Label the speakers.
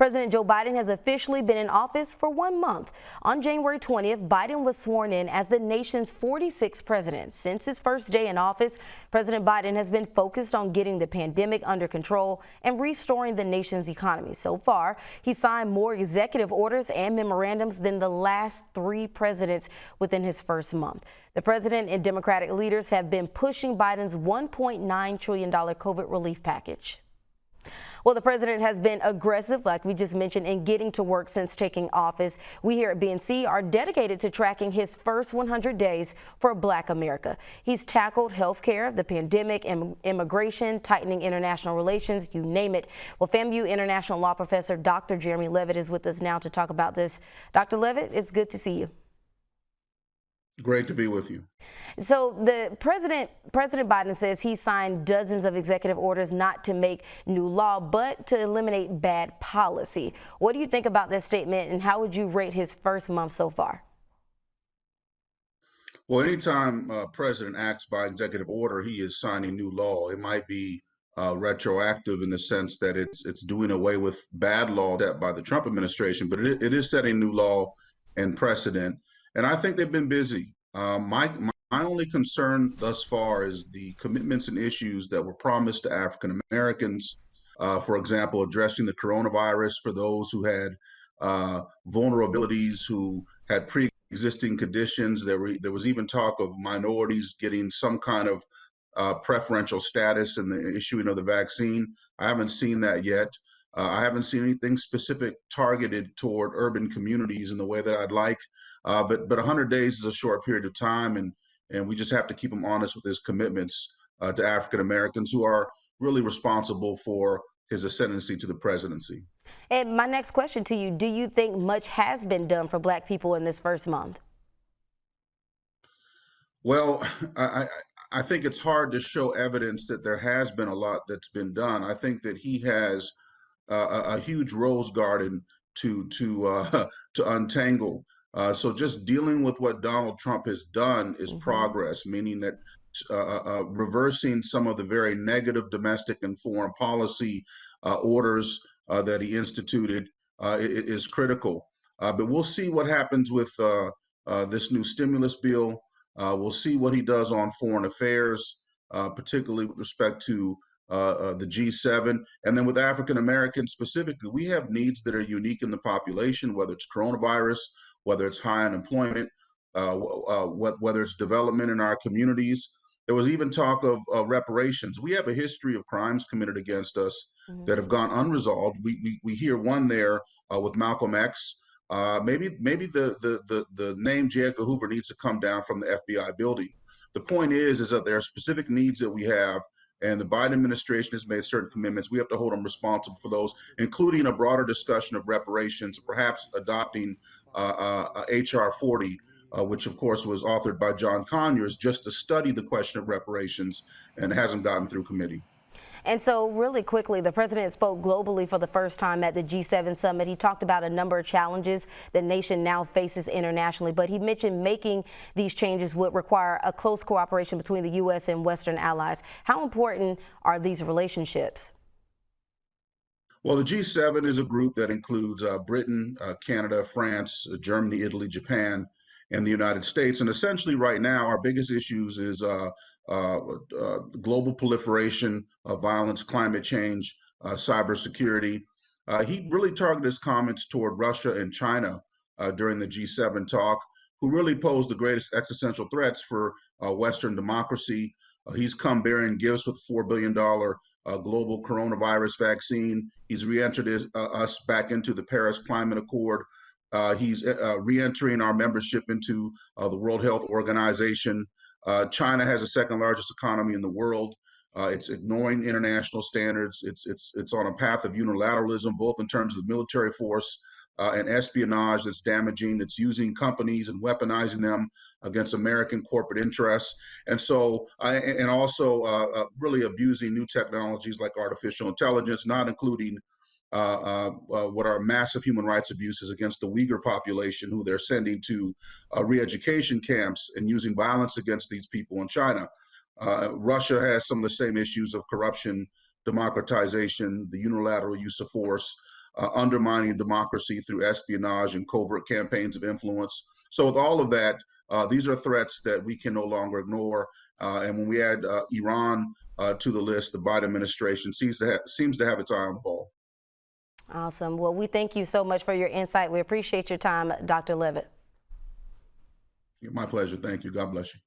Speaker 1: President Joe Biden has officially been in office for 1 month. On January 20th, Biden was sworn in as the nation's 46th president. Since his first day in office, President Biden has been focused on getting the pandemic under control and restoring the nation's economy. So far, he signed more executive orders and memorandums than the last 3 presidents within his first month. The president and Democratic leaders have been pushing Biden's $1.9 trillion COVID relief package. Well, the president has been aggressive, like we just mentioned, in getting to work since taking office. We here at BNC are dedicated to tracking his first 100 days for Black America. He's tackled health care, the pandemic, immigration, tightening international relations, you name it. Well, FAMU international law professor Dr. Jeremy Levitt is with us now to talk about this. Dr. Levitt, it's good to see you.
Speaker 2: Great to be with you.
Speaker 1: So the President Biden says he signed dozens of executive orders not to make new law, but to eliminate bad policy. What do you think about this statement, and how would you rate his first month so far?
Speaker 2: Well, anytime a president acts by executive order, he is signing new law. It might be retroactive in the sense that it's doing away with bad law set by the Trump administration, but it is setting new law and precedent. And I think they've been busy. My only concern thus far is the commitments and issues that were promised to African Americans. For example, addressing the coronavirus for those who had vulnerabilities, who had pre-existing conditions. There was even talk of minorities getting some kind of preferential status in the issuing of the vaccine. I haven't seen that yet. I haven't seen anything specific targeted toward urban communities in the way that I'd like. But 100 days is a short period of time, and we just have to keep him honest with his commitments to African Americans, who are really responsible for his ascendancy to the presidency.
Speaker 1: And my next question to you, do you think much has been done for Black people in this first month?
Speaker 2: Well, I think it's hard to show evidence that there has been a lot that's been done. I think that he has a huge rose garden to to untangle. So just dealing with what Donald Trump has done is progress, meaning that reversing some of the very negative domestic and foreign policy orders that he instituted is critical. But we'll see what happens with this new stimulus bill. We'll see what he does on foreign affairs, particularly with respect to the G7. And then with African Americans specifically, we have needs that are unique in the population, whether it's coronavirus, whether it's high unemployment, whether it's development in our communities. There was even talk of reparations. We have a history of crimes committed against us that have gone unresolved. We hear one there with Malcolm X. Maybe the name J. Edgar Hoover needs to come down from the FBI building. The point is that there are specific needs that we have, and the Biden administration has made certain commitments. We have to hold them responsible for those, including a broader discussion of reparations, perhaps adopting HR 40, which of course was authored by John Conyers, just to study the question of reparations, and hasn't gotten through committee.
Speaker 1: And so really quickly, the president spoke globally for the first time at the G7 summit. He talked about a number of challenges the nation now faces internationally, but he mentioned making these changes would require a close cooperation between the U.S. and Western allies. How important are these relationships?
Speaker 2: Well, the G7 is a group that includes Britain, Canada, France, Germany, Italy, Japan, and the United States. And essentially right now, our biggest issues is global proliferation, violence, climate change, cybersecurity. He really targeted his comments toward Russia and China during the G7 talk, who really pose the greatest existential threats for Western democracy. He's come bearing gifts with $4 billion global coronavirus vaccine. He's re-entered us back into the Paris Climate Accord. He's re-entering our membership into the World Health Organization. China has the second largest economy in the world. It's ignoring international standards. It's on a path of unilateralism, both in terms of the military force and espionage that's damaging. It's using companies and weaponizing them against American corporate interests. And so, and also really abusing new technologies like artificial intelligence, not including what are massive human rights abuses against the Uyghur population, who they're sending to re-education camps and using violence against these people in China. Russia has some of the same issues of corruption, democratization, the unilateral use of force. undermining democracy through espionage and covert campaigns of influence. So with all of that, these are threats that we can no longer ignore. And when we add Iran to the list, the Biden administration seems to have its eye on the ball.
Speaker 1: Awesome. Well, we thank you so much for your insight. We appreciate your time, Dr. Levitt.
Speaker 2: My pleasure. Thank you. God bless you.